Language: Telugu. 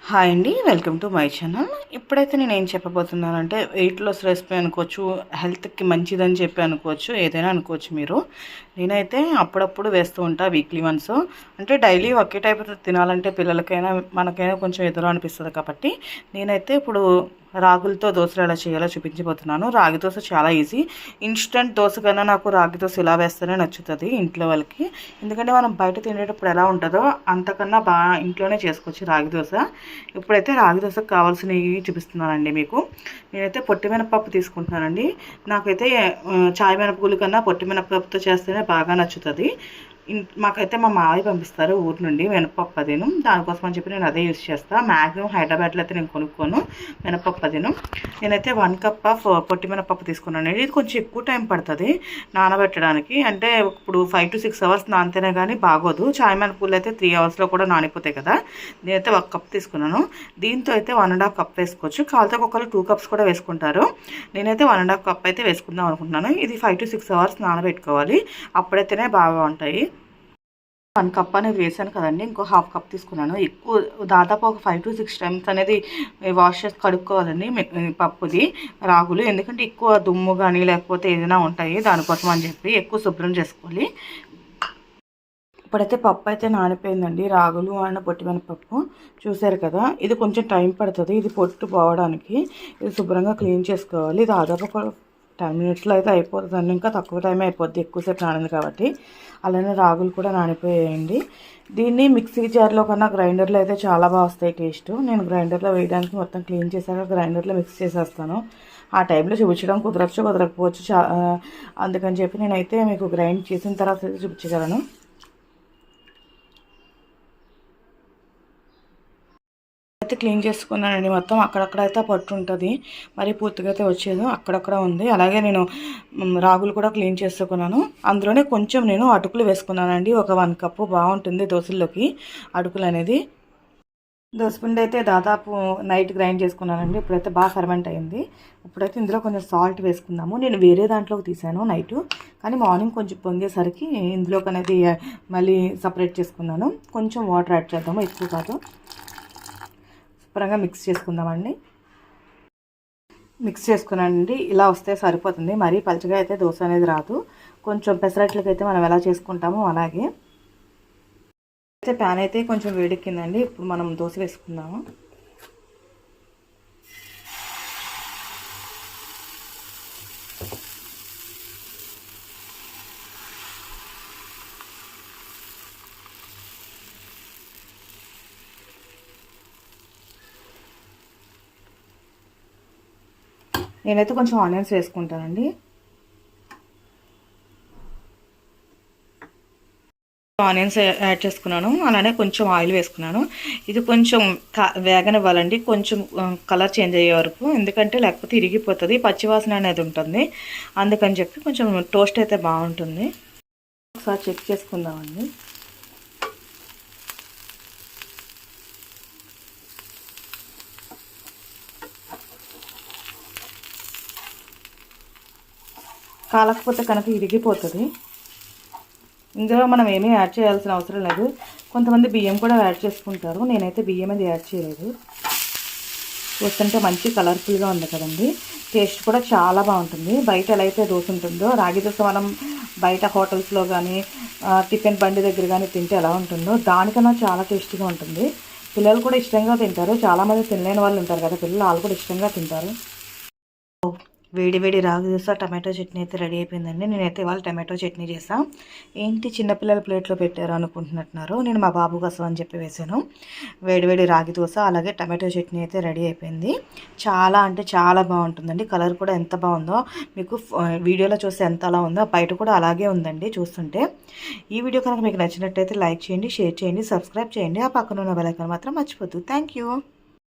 హాయ్ అండి, వెల్కమ్ టు మై ఛానల్. ఇప్పుడైతే నేను ఏం చెప్పబోతున్నానంటే వెయిట్ లాస్ రెసిపీ అనుకోవచ్చు, హెల్త్కి మంచిదని చెప్పి అనుకోవచ్చు, ఏదైనా అనుకోవచ్చు మీరు. నేనైతే అప్పుడప్పుడు వేస్తూ ఉంటా, వీక్లీ వన్స్. అంటే డైలీ ఒకే టైప్ తినాలంటే పిల్లలకైనా మనకైనా కొంచెం ఎదురు అనిపిస్తుంది కాబట్టి నేనైతే ఇప్పుడు రాగులతో దోశలు ఎలా చేయాలో చూపించబోతున్నాను. రాగి దోశ చాలా ఈజీ. ఇన్స్టెంట్ దోశ కన్నా నాకు రాగి దోశ ఇలా వేస్తేనే నచ్చుతుంది ఇంట్లో వాళ్ళకి. ఎందుకంటే మనం బయట తినేటప్పుడు ఎలా ఉంటుందో అంతకన్నా బాగా ఇంట్లోనే చేసుకోవచ్చు రాగి దోశ. ఇప్పుడైతే రాగి దోశకు కావాల్సినవి చూపిస్తున్నానండి మీకు. నేనైతే పొట్టి మినపప్పు తీసుకుంటున్నానండి. నాకైతే చాయ్ మినపగుళ్ళు కన్నా పొట్టి మినపప్పుతో చేస్తేనే బాగా నచ్చుతుంది. మాకైతే మా మావయ్య పంపిస్తారు ఊరి నుండి మినపప్పు అదేను. దానికోసం అని చెప్పి నేను అదే యూజ్ చేస్తాను. మ్యాక్సిమం హైదరాబాద్లో అయితే నేను కొనుక్కోను మినపప్పు అదేను. నేనైతే 1 కప్ ఆఫ్ పొట్టి మినపప్పు తీసుకున్నాను. ఇది కొంచెం ఎక్కువ టైం పడుతుంది నానబెట్టడానికి. అంటే ఇప్పుడు 5 to 6 అవర్స్ నానితేనే కానీ బాగోదు. చాయ్ మినపగుళ్ళు అయితే 3 అవర్స్లో కూడా నానిపోతాయి కదా. నేనైతే 1 కప్ తీసుకున్నాను. దీంతో అయితే 1.5 కప్ వేసుకోవచ్చు. కాలితో ఒకళ్ళు 2 కప్స్ కూడా వేసుకుంటారు. నేనైతే 1.5 కప్ అయితే వేసుకుందాం అనుకుంటున్నాను. ఇది 5 to 6 అవర్స్ నానబెట్టుకోవాలి, అప్పుడైతేనే బాగా ఉంటాయి. 1 కప్ అనేది వేసాను కదండి, ఇంకో 1/2 కప్ తీసుకున్నాను. ఎక్కువ దాదాపు ఒక 5 to 6 టైమ్స్ అనేది వాష్ చేసి కడుక్కోవాలండి పప్పుది రాగులు. ఎందుకంటే ఎక్కువ దుమ్ము కానీ లేకపోతే ఏదైనా ఉంటాయి, దానికోసం అని చెప్పి ఎక్కువ శుభ్రం చేసుకోవాలి. ఇప్పుడైతే పప్పు అయితే నానిపోయిందండి, రాగులు అండ్ పొట్టి మినపప్పు చూసారు కదా. ఇది కొంచెం టైం పడుతుంది, ఇది పొట్టు పోవడానికి. ఇది శుభ్రంగా క్లీన్ చేసుకోవాలి. దాదాపు ఒక 10 మినిట్స్లో అయితే అయిపోతుందండి. ఇంకా తక్కువ టైం అయిపోద్ది ఎక్కువసేపు నానింది కాబట్టి. అలానే రాగులు కూడా నానిపోయాయండి. దీన్ని మిక్సీ జార్లో కన్నా గ్రైండర్లో అయితే చాలా బాగా వస్తాయి టేస్ట్. నేను గ్రైండర్లో వేయడానికి మొత్తం క్లీన్ చేశాక గ్రైండర్లో మిక్స్ చేసేస్తాను. ఆ టైంలో చూపించడం కుదరకపోవచ్చు. అందుకని చెప్పి నేనైతే మీకు గ్రైండ్ చేసిన తర్వాత అయితే చూపించగలను. అయితే క్లీన్ చేసుకున్నానండి మొత్తం. అక్కడక్కడ అయితే పట్టు ఉంటుంది, మరి పూర్తిగా అయితే వచ్చేది అక్కడక్కడ ఉంది. అలాగే నేను రాగులు కూడా క్లీన్ చేసుకున్నాను. అందులోనే కొంచెం నేను అటుకులు వేసుకున్నానండి. ఒక 1 కప్పు బాగుంటుంది దోశల్లోకి అటుకులు అనేది. దోశపిండి అయితే దాదాపు నైట్ గ్రైండ్ చేసుకున్నానండి. ఇప్పుడైతే బాగా ఫర్మెంట్ అయింది. ఇప్పుడైతే ఇందులో కొంచెం సాల్ట్ వేసుకుందాము. నేను వేరే దాంట్లోకి తీసాను నైట్, కానీ మార్నింగ్ కొంచెం పొంగేసరికి ఇందులోకి అనేది మళ్ళీ సపరేట్ చేసుకున్నాను. కొంచెం వాటర్ యాడ్ చేద్దాము, ఎక్కువ కాదు. శుభ్రంగా మిక్స్ చేసుకుందామండి. మిక్స్ చేసుకున్నానండి. ఇలా వస్తే సరిపోతుంది, మరీ పలుచగా అయితే దోశ అనేది రాదు. కొంచెం పెసరట్లకి అయితే మనం ఎలా చేసుకుంటామో అలాగే. అయితే ప్యాన్ అయితే కొంచెం వేడెక్కిందండి. ఇప్పుడు మనం దోశ వేసుకుందాము. నేనైతే కొంచెం ఆనియన్స్ వేసుకుంటానండి. ఆనియన్స్ యాడ్ చేసుకున్నాను. అలానే కొంచెం ఆయిల్ వేసుకున్నాను. ఇది కొంచెం వేగనివ్వాలండి, కొంచెం కలర్ చేంజ్ అయ్యే వరకు. ఎందుకంటే లేకపోతే ఇరిగిపోతుంది, పచ్చివాసన అనేది ఉంటుంది. అందుకని చెప్పి కొంచెం టోస్ట్ అయితే బాగుంటుంది. ఒకసారి చెక్ చేసుకుందామండి. కాలకపోతే కనుక ఇరిగిపోతుంది. ఇందులో మనం ఏమీ యాడ్ చేయాల్సిన అవసరం లేదు. కొంతమంది బియ్యం కూడా యాడ్ చేసుకుంటారు, నేనైతే బియ్యం అది యాడ్ చేయలేదు. చూస్తుంటే మంచి కలర్ఫుల్గా ఉంది కదండి. టేస్ట్ కూడా చాలా బాగుంటుంది. బయట ఎలా అయితే దోశ ఉంటుందో, రాగి దోశ మనం బయట హోటల్స్లో కానీ టిఫిన్ బండి దగ్గర కానీ తింటే ఎలా ఉంటుందో దానికన్నా చాలా టేస్టీగా ఉంటుంది. పిల్లలు కూడా ఇష్టంగా తింటారు. చాలామంది తినలేని వాళ్ళు ఉంటారు కదా పిల్లలు, వాళ్ళు కూడా ఇష్టంగా తింటారు. వేడి వేడి రాగి దోశ టమాటో చట్నీ అయితే రెడీ అయిపోయిందండి. నేనైతే ఇవాళ టమాటో చట్నీ చేసాను. ఏంటి చిన్నపిల్లల ప్లేట్లో పెట్టారు అనుకుంటున్నారు, నేను మా బాబు కోసం అని చెప్పి వేసాను. వేడి వేడి రాగి దోశ అలాగే టమాటో చట్నీ అయితే రెడీ అయిపోయింది. చాలా అంటే చాలా బాగుంటుందండి. కలర్ కూడా ఎంత బాగుందో మీకు వీడియోలో చూస్తే ఎంత అలా ఉందో బయట కూడా అలాగే ఉందండి చూస్తుంటే. ఈ వీడియో కనుక మీకు నచ్చినట్టయితే లైక్ చేయండి, షేర్ చేయండి, సబ్స్క్రైబ్ చేయండి. ఆ పక్కన ఉన్న బెల్ ఐకాన్ మాత్రం మర్చిపోద్దు. Thank you.